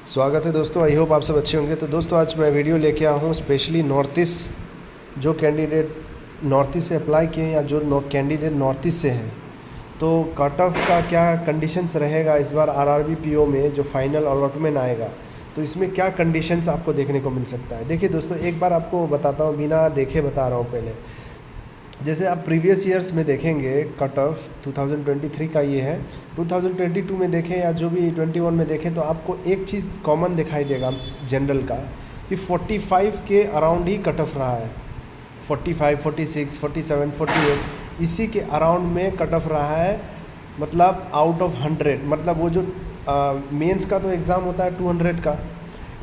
स्वागत है दोस्तों। आई होप आप सब अच्छे होंगे। तो दोस्तों आज मैं वीडियो लेके आया हूँ स्पेशली नॉर्थ ईस्ट जो कैंडिडेट नॉर्थ ईस्ट से अप्लाई किए हैं या जो कैंडिडेट नॉर्थ ईस्ट से हैं, तो कट ऑफ का क्या कंडीशंस रहेगा इस बार आरआरबी पीओ में जो फाइनल अलॉटमेंट आएगा, तो इसमें क्या कंडीशंस आपको देखने को मिल सकता है। देखिए दोस्तों, एक बार आपको बताता हूँ, बिना देखे बता रहा हूँ। पहले जैसे आप प्रीवियस ईयर्स में देखेंगे कट ऑफ 2023 का ये है, 2022 में देखें या जो भी 21 में देखें, तो आपको एक चीज़ कॉमन दिखाई देगा जनरल का कि 45 के अराउंड ही कट ऑफ रहा है। 45, 46, 47, 48 इसी के अराउंड में कट ऑफ रहा है। मतलब आउट ऑफ 100, मतलब वो जो मेंस का तो एग्ज़ाम होता है 200 का,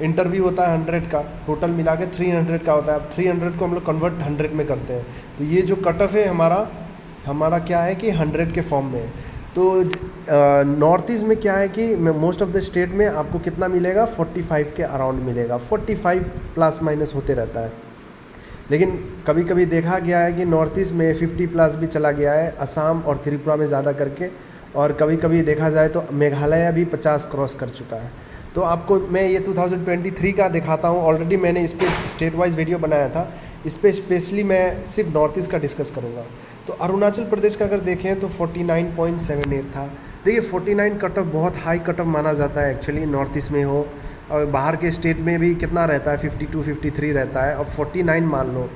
इंटरव्यू होता है 100 का, टोटल मिला के 300 का होता है। अब 300 को हम लोग कन्वर्ट 100 में करते हैं, तो ये जो कट ऑफ है हमारा क्या है कि 100 के फॉर्म में है। तो नॉर्थ ईस्ट में क्या है कि मोस्ट ऑफ द स्टेट में आपको कितना मिलेगा, 45 के अराउंड मिलेगा। 45 प्लस माइनस होते रहता है, लेकिन कभी कभी देखा गया है कि नॉर्थ ईस्ट में 50 प्लस भी चला गया है, असम और त्रिपुरा में ज़्यादा करके, और कभी कभी देखा जाए तो मेघालय भी 50 क्रॉस कर चुका है। तो आपको मैं ये 2023 का दिखाता हूँ। ऑलरेडी मैंने इस पर स्टेट वाइज वीडियो बनाया था, इस पर स्पेशली मैं सिर्फ नॉर्थ ईस्ट का डिस्कस करूँगा। तो अरुणाचल प्रदेश का अगर देखें तो 49.78 था। देखिए 49 कट ऑफ बहुत हाई कट ऑफ माना जाता है एक्चुअली, नॉर्थ ईस्ट में हो और बाहर के स्टेट में भी कितना रहता है, 52, 53 रहता है। अब 49 मान लो,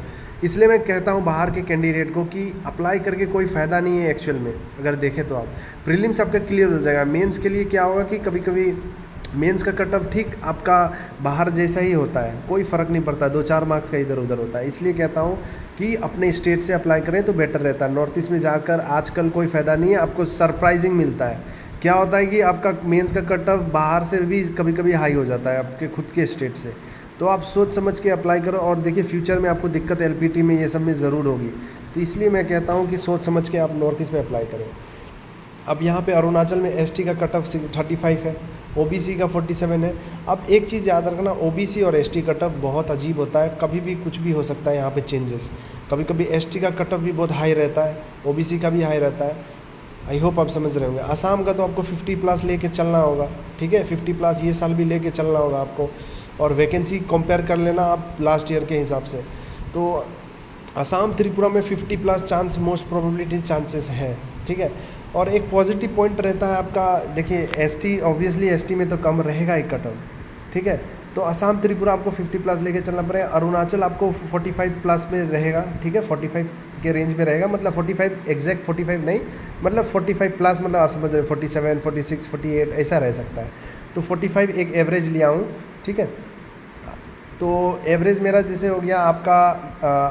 इसलिए मैं कहता हूँ बाहर के कैंडिडेट को कि अप्लाई करके कोई फ़ायदा नहीं है एक्चुअल में। अगर देखें तो आप प्रीलिम्स आपका क्लियर हो जाएगा। मेंस के लिए क्या होगा कि कभी कभी मेंस का कट ऑफ ठीक आपका बाहर जैसा ही होता है, कोई फ़र्क नहीं पड़ता, 2-4 मार्क्स का इधर उधर होता है। इसलिए कहता हूँ कि अपने स्टेट से अप्लाई करें तो बेटर रहता है। नॉर्थ ईस्ट में जाकर आजकल कोई फ़ायदा नहीं है, आपको सरप्राइजिंग मिलता है। क्या होता है कि आपका मेंस का कट ऑफ बाहर से भी कभी कभी हाई हो जाता है आपके खुद के स्टेट से। तो आप सोच समझ के अप्लाई करो, और देखिए फ्यूचर में आपको दिक्कत एलपीटी में ये सब में ज़रूर होगी। तो इसलिए मैं कहता हूँ कि सोच समझ के आप नॉर्थ ईस्ट में अप्लाई करें। अब यहाँ पे अरुणाचल में एसटी का कट ऑफ 35 है, ओबीसी का 47 है। अब एक चीज़ याद रखना, ओबीसी और एसटी कट ऑफ बहुत अजीब होता है, कभी भी कुछ भी हो सकता है यहाँ पे चेंजेस। कभी कभी एसटी का कट ऑफ भी बहुत हाई रहता है, ओबीसी का भी हाई रहता है। आई होप आप समझ रहे होंगे। असम का तो आपको 50 प्लस लेके चलना होगा, ठीक है, 50 प्लस ये साल भी लेके चलना होगा आपको, और वैकेंसी कंपेयर कर लेना आप लास्ट ईयर के हिसाब से। तो असम त्रिपुरा में 50 plus chance most probability chances हैं, ठीक है। और एक पॉजिटिव पॉइंट रहता है आपका, देखिए एसटी ऑब्वियसली एसटी में तो कम रहेगा ही कट ऑफ, ठीक है। तो असम त्रिपुरा आपको 50 प्लस लेके चलना पड़ेगा। अरुणाचल आपको 45 प्लस में रहेगा, ठीक है, 45 के रेंज में रहेगा। मतलब 45 एग्जैक्ट 45 नहीं, मतलब 45 प्लस, मतलब आप समझ रहे हैं 47, 46, 48 ऐसा रह सकता है। तो 45 एक एवरेज लिया हूँ, ठीक है। तो एवरेज मेरा जैसे हो गया आपका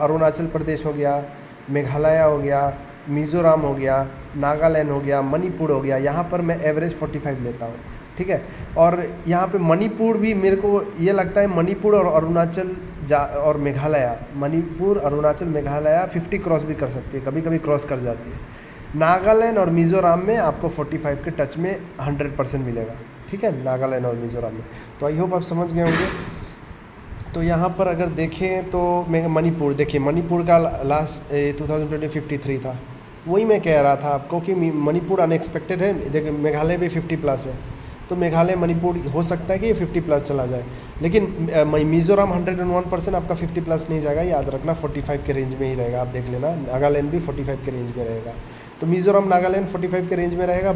अरुणाचल प्रदेश हो गया, मेघालय हो गया, मिज़ोरम हो गया, नागालैंड हो गया, मणिपुर हो गया, यहाँ पर मैं एवरेज 45 लेता हूँ, ठीक है। और यहाँ पे मणिपुर भी मेरे को ये लगता है, मणिपुर और अरुणाचल और मेघालय, मणिपुर अरुणाचल मेघालय 50 क्रॉस भी कर सकती है, कभी कभी क्रॉस कर जाती है। नागालैंड और मिज़ोरम में आपको 45 के टच में 100% मिलेगा, ठीक है, नागालैंड और मिज़ोरम में। तो आई होप आप समझ गए होंगे। तो यहाँ पर अगर देखें तो मैं मणिपुर, देखिए मणिपुर का लास्ट 2020 53 था। वही मैं कह रहा था आपको कि मणिपुर अनएक्सपेक्टेड है। देखिए मेघालय भी 50 प्लस है, तो मेघालय मणिपुर हो सकता है कि ये 50 प्लस चला जाए, लेकिन मिज़ोरम 101% आपका 50 प्लस नहीं जाएगा, याद रखना 45 के रेंज में ही रहेगा। आप देख लेना, नागालैंड भी 45 के रेंज में रहेगा। तो मिज़ोरम नागालैंड 45 के रेंज में रहेगा।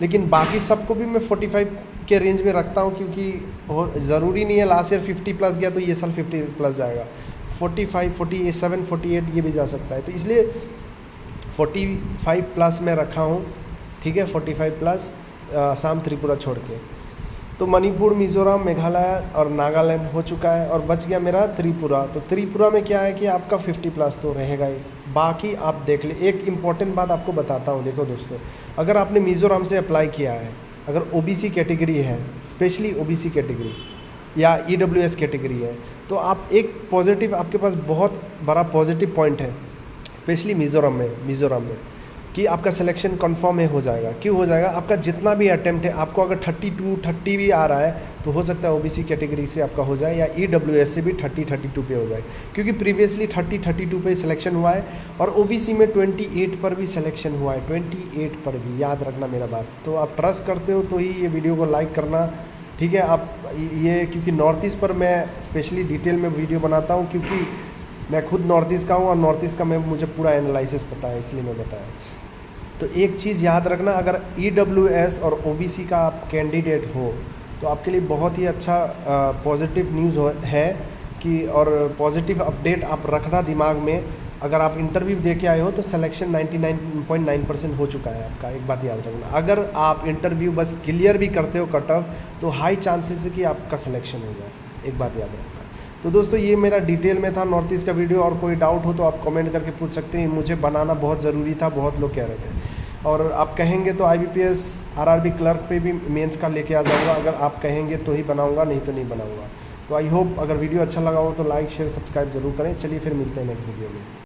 लेकिन बाकी सबको भी मैं 45 के रेंज में रखता हूँ, क्योंकि ज़रूरी नहीं है लास्ट ईयर 50 प्लस गया तो ये साल 50 प्लस जाएगा। 45, 47, 48 ये भी जा सकता है। तो इसलिए 45 प्लस में रखा हूँ, ठीक है, 45 प्लस असम त्रिपुरा छोड़ के। तो मणिपुर, मिज़ोरम, मेघालय और नागालैंड हो चुका है, और बच गया मेरा त्रिपुरा। तो त्रिपुरा में क्या है कि आपका 50 प्लस तो रहेगा ही, बाकी आप देख ले। एक इम्पॉर्टेंट बात आपको बताता हूँ, देखो दोस्तों, अगर आपने मिज़ोरम से अप्लाई किया है, अगर ओबीसी कैटेगरी है, स्पेशली ओबीसी कैटेगरी या ईडब्ल्यूएस कैटेगरी है, तो आप एक पॉजिटिव, आपके पास बहुत बड़ा पॉजिटिव पॉइंट है स्पेशली मिज़ोरम में कि आपका सिलेक्शन कंफर्म हो जाएगा। क्यों हो जाएगा? आपका जितना भी अटेम्प्ट है, आपको अगर 32, 30 भी आ रहा है तो हो सकता है ओबीसी कैटेगरी से आपका हो जाए, या ईडब्ल्यूएस से भी 30, 32 पे हो जाए, क्योंकि प्रीवियसली 30, 32 पे सिलेक्शन हुआ है, और ओबीसी में 28 पर भी सिलेक्शन हुआ है, 28 पर भी, याद रखना मेरा बात। तो आप ट्रस्ट करते हो तो ही ये वीडियो को लाइक करना, ठीक है। आप ये क्योंकि नॉर्थ ईस्ट पर मैं स्पेशली डिटेल में वीडियो बनाता हूँ, क्योंकि मैं खुद नॉर्थ ईस्ट का हूँ और नॉर्थ ईस्ट का मुझे पूरा एनालिसिस पता है, इसलिए मैं बताया। तो एक चीज़ याद रखना, अगर EWS और OBC का आप कैंडिडेट हो तो आपके लिए बहुत ही अच्छा पॉजिटिव न्यूज़ है कि, और पॉजिटिव अपडेट आप रखना दिमाग में। अगर आप इंटरव्यू दे के आए हो तो सिलेक्शन 99.9% हो चुका है आपका, एक बात याद रखना। अगर आप इंटरव्यू बस क्लियर भी करते हो कट ऑफ, तो हाई चांसेस है कि आपका सिलेक्शन हो जाए, एक बात याद रखना। तो दोस्तों ये मेरा डिटेल में था नॉर्थ ईस्ट का वीडियो, और कोई डाउट हो तो आप कमेंट करके पूछ सकते हैं। मुझे बनाना बहुत ज़रूरी था, बहुत लोग कह रहे थे, और आप कहेंगे तो IBPS RRB क्लर्क पे भी मेंस का लेके आ जाऊँगा। अगर आप कहेंगे तो ही बनाऊँगा, नहीं तो नहीं बनाऊँगा। तो आई होप अगर वीडियो अच्छा लगा हो तो लाइक शेयर सब्सक्राइब जरूर करें। चलिए फिर मिलते हैं नेक्स्ट वीडियो में।